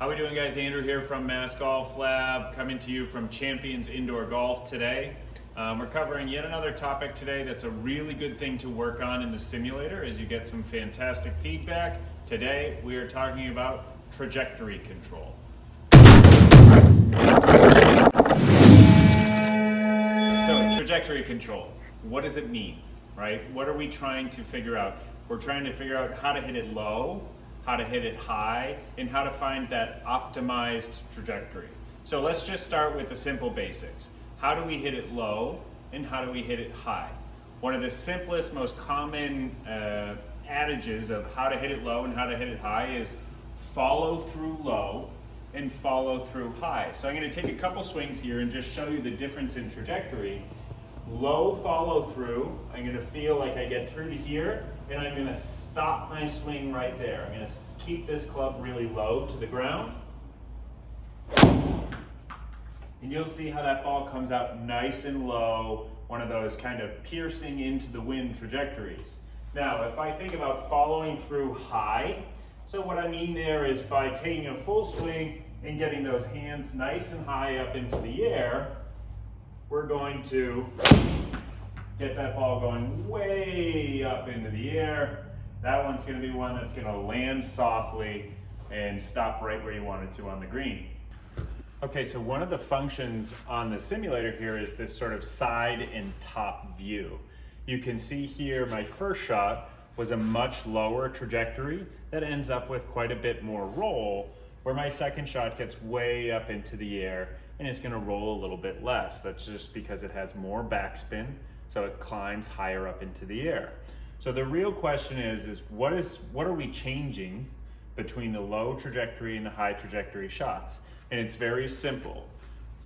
How we doing, guys? Andrew here from Mass Golf Lab, coming to you from Champions Indoor Golf today. We're covering yet another topic today that's a really good thing to work on in the simulator as you get some fantastic feedback. Today we are talking about trajectory control. So trajectory control, what does it mean, right? What are we trying to figure out? We're trying to figure out how to hit it low, how to hit it high, and how to find that optimized trajectory. So let's just start with the simple basics. How do we hit it low and how do we hit it high? One of the simplest, most common adages of how to hit it low and how to hit it high is follow through low and follow through high. So I'm going to take a couple swings here and just show you the difference in trajectory. Low follow through, I'm going to feel like I get through to here, and I'm going to stop my swing right there. I'm going to keep this club really low to the ground. And you'll see how that ball comes out nice and low, one of those kind of piercing into the wind trajectories. Now, if I think about following through high, so what I mean there is by taking a full swing and getting those hands nice and high up into the air, we're going to get that ball going way up into the air. That one's going to be one that's going to land softly and stop right where you want it to on the green. Okay, so one of the functions on the simulator here is this sort of side and top view. You can see here my first shot was a much lower trajectory that ends up with quite a bit more roll, where my second shot gets way up into the air and it's going to roll a little bit less. That's just because it has more backspin, so it climbs higher up into the air. So the real question is what are we changing between the low trajectory and the high trajectory shots? And it's very simple.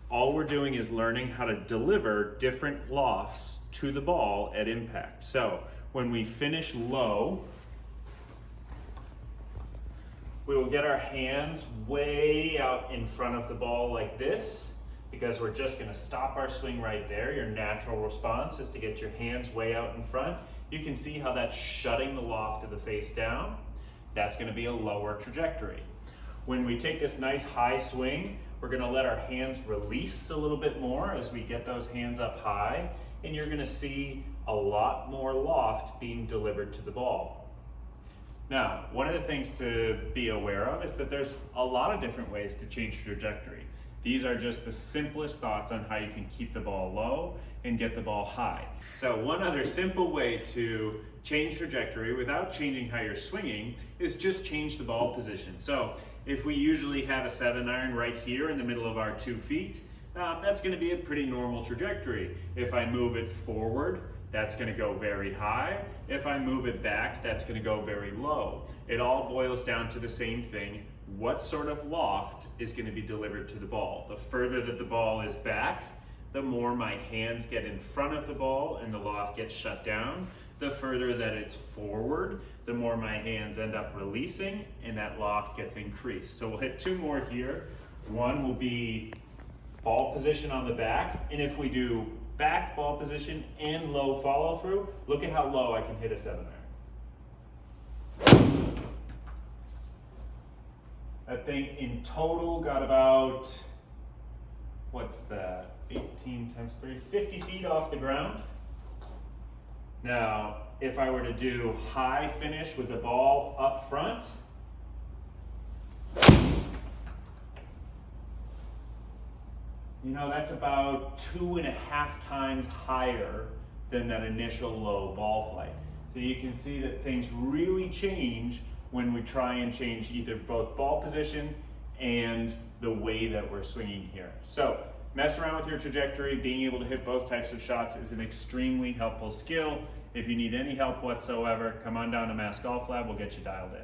All we're doing is learning how to deliver different lofts to the ball at impact. So when we finish low, we will get our hands way out in front of the ball like this, because we're just going to stop our swing right there. Your natural response is to get your hands way out in front. You can see how that's shutting the loft of the face down. That's going to be a lower trajectory. When we take this nice high swing, we're going to let our hands release a little bit more as we get those hands up high, and you're going to see a lot more loft being delivered to the ball. Now, one of the things to be aware of is that there's a lot of different ways to change trajectory. These are just the simplest thoughts on how you can keep the ball low and get the ball high. So one other simple way to change trajectory without changing how you're swinging is just change the ball position. So if we usually have a 7-iron right here in the middle of our 2 feet, that's going to be a pretty normal trajectory. If I move it forward, that's going to go very high. If I move it back, that's going to go very low. It all boils down to the same thing. What sort of loft is going to be delivered to the ball? The further that the ball is back, the more my hands get in front of the ball and the loft gets shut down. The further that it's forward, the more my hands end up releasing and that loft gets increased. So we'll hit 2 more here. One will be ball position on the back, and if we do back ball position and low follow through, look at how low I can hit a 7-iron. That thing in total got about, what's that, 18 times 3, 50 feet off the ground. Now, if I were to do high finish with the ball up front, that's about 2.5 times higher than that initial low ball flight. So you can see that things really change when we try and change either both ball position and the way that we're swinging here. So mess around with your trajectory. Being able to hit both types of shots is an extremely helpful skill. If you need any help whatsoever, come on down to Mass Golf Lab. We'll get you dialed in.